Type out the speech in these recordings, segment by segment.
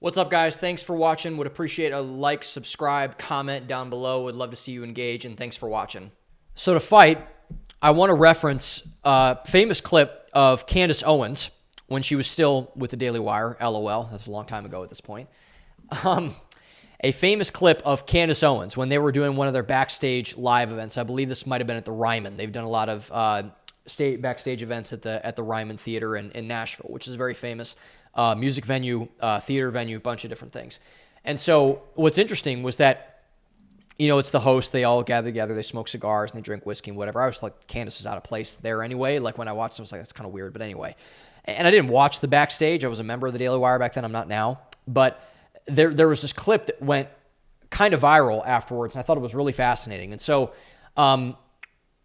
What's up, guys? Thanks for watching. Would appreciate a like, subscribe, comment down below. Would love to see you engage, and thanks for watching. So to fight, I want to reference a famous clip of Candace Owens when she was still with the Daily Wire, LOL. That's a long time ago at this point. A famous clip of Candace Owens when they were doing one of their backstage live events. I believe this might have been at the Ryman. They've done a lot of backstage events at the Ryman Theater in Nashville, which is a very famous music venue, theater venue, a bunch of different things. And so what's interesting was that, you know, it's the host. They all gather together. They smoke cigars and they drink whiskey and whatever. I was like, Candace is out of place there anyway. Like when I watched it, I was like, that's kind of weird. But anyway, and I didn't watch the backstage. I was a member of the Daily Wire back then. I'm not now. But there was this clip that went kind of viral afterwards, and I thought it was really fascinating. And so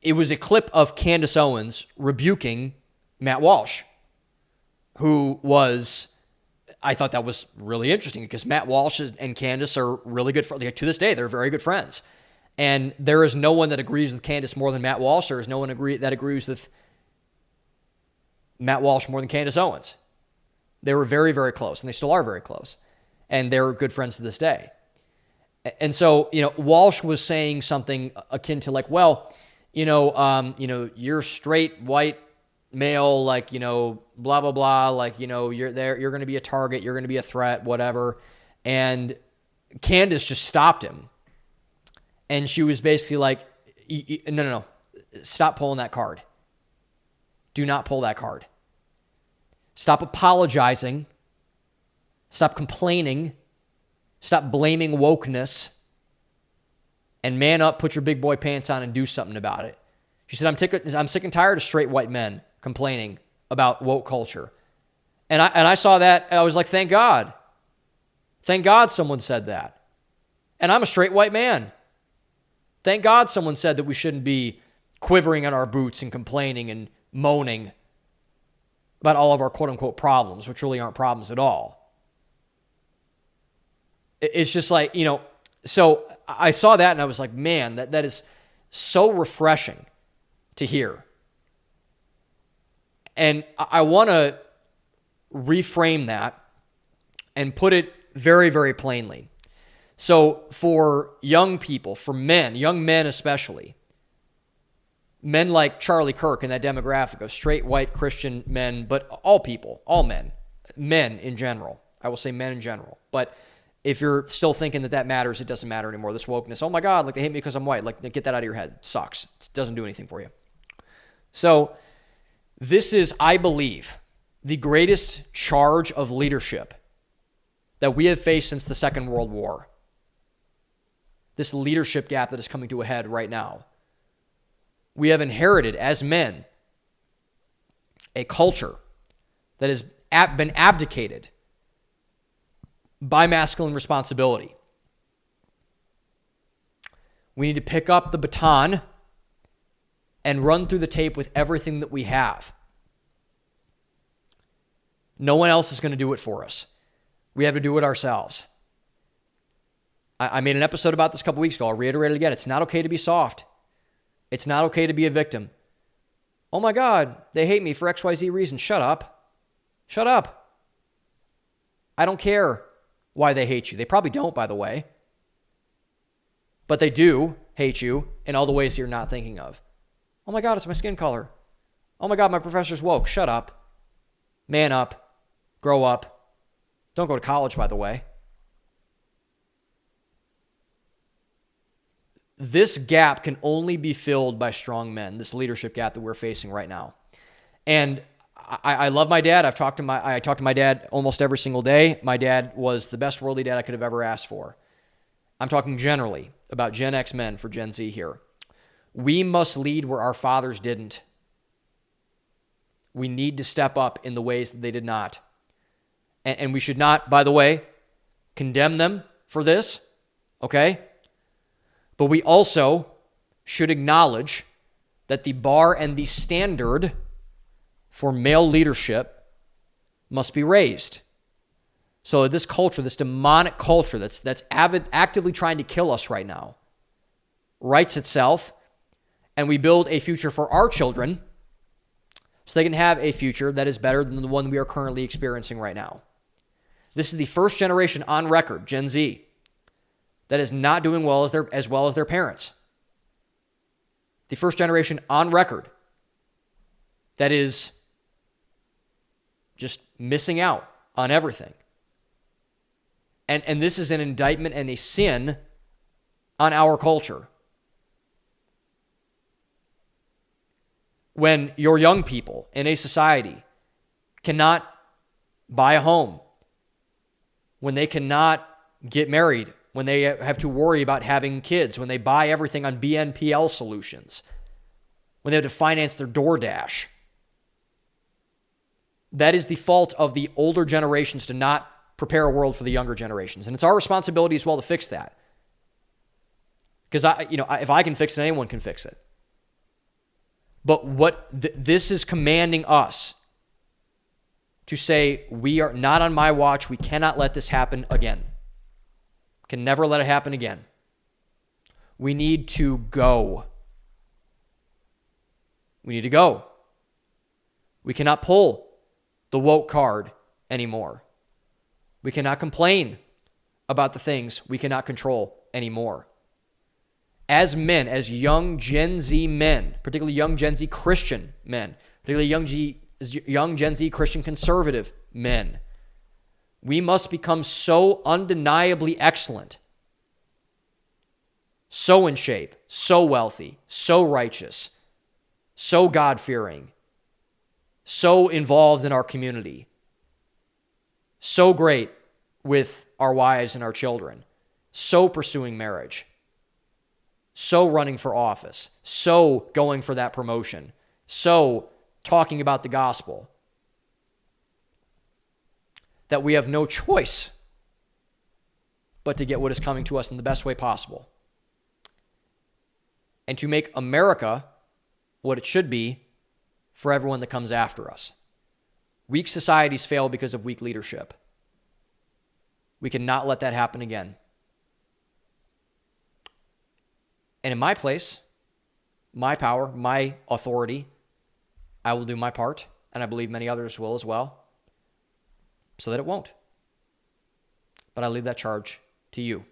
it was a clip of Candace Owens rebuking Matt Walsh, who was, I thought that was really interesting because Matt Walsh and Candace are really good friends. To this day, they're very good friends. And there is no one that agrees with Candace more than Matt Walsh. There is no one that agrees with Matt Walsh more than Candace Owens. They were very, very close, and they still are very close. And they're good friends to this day. And so, you know, Walsh was saying something akin to like, well, you're straight, white, male, like, blah, blah, blah, like, you're there, you're going to be a target, you're going to be a threat, whatever. And Candace just stopped him. And she was basically like, no, stop pulling that card. Do not pull that card. Stop apologizing. Stop complaining. Stop blaming wokeness. And man up, put your big boy pants on and do something about it. She said, I'm sick and tired of straight white men complaining about woke culture. And I saw that, and I was like, thank God. Thank God someone said that. And I'm a straight white man. Thank God someone said that we shouldn't be quivering in our boots and complaining and moaning about all of our quote-unquote problems, which really aren't problems at all. It's just like, so I saw that and I was like, man, that is so refreshing to hear. And I want to reframe that and put it very, very plainly. So for young people, for men, young men especially, men like Charlie Kirk in that demographic of straight white Christian men, but all people, all men in general. I will say men in general. But if you're still thinking that matters, it doesn't matter anymore. This wokeness, oh my God, like they hate me because I'm white. Like get that out of your head. It sucks. It doesn't do anything for you. So this is, I believe, the greatest charge of leadership that we have faced since the Second World War. This leadership gap that is coming to a head right now. We have inherited, as men, a culture that has been abdicated by masculine responsibility. We need to pick up the baton and run through the tape with everything that we have. No one else is going to do it for us. We have to do it ourselves. I made an episode about this a couple weeks ago. I'll reiterate it again. It's not okay to be soft. It's not okay to be a victim. Oh my God, they hate me for XYZ reason. Shut up. Shut up. I don't care why they hate you. They probably don't, by the way. But they do hate you in all the ways you're not thinking of. Oh my God, it's my skin color. Oh my God, my professor's woke. Shut up. Man up. Grow up. Don't go to college, by the way. This gap can only be filled by strong men, this leadership gap that we're facing right now. And I love my dad. I talk to my dad almost every single day. My dad was the best worldly dad I could have ever asked for. I'm talking generally about Gen X men for Gen Z here. We must lead where our fathers didn't. We need to step up in the ways that they did not. And we should not, by the way, condemn them for this, okay? But we also should acknowledge that the bar and the standard for male leadership must be raised. So this culture, this demonic culture that's actively trying to kill us right now, rights itself, and we build a future for our children so they can have a future that is better than the one we are currently experiencing right now. This is the first generation on record, Gen Z, that is not doing as well as their parents. The first generation on record that is just missing out on everything. And this is an indictment and a sin on our culture. When your young people in a society cannot buy a home, when they cannot get married, when they have to worry about having kids, when they buy everything on BNPL solutions, when they have to finance their DoorDash, that is the fault of the older generations to not prepare a world for the younger generations. And it's our responsibility as well to fix that. Because if I can fix it, anyone can fix it. But what this is commanding us to say, we are not on my watch. We cannot let this happen again. Can never let it happen again. We need to go. We need to go. We cannot pull the woke card anymore. We cannot complain about the things we cannot control anymore. As men, as young Gen Z men, particularly young Gen Z Christian men, particularly young Gen Z Christian conservative men, we must become so undeniably excellent, so in shape, so wealthy, so righteous, so God-fearing, so involved in our community, so great with our wives and our children, so pursuing marriage, so running for office, so going for that promotion, so talking about the gospel, that we have no choice but to get what is coming to us in the best way possible. And to make America what it should be for everyone that comes after us. Weak societies fail because of weak leadership. We cannot let that happen again. And in my place, my power, my authority, I will do my part, and I believe many others will as well, so that it won't. But I leave that charge to you.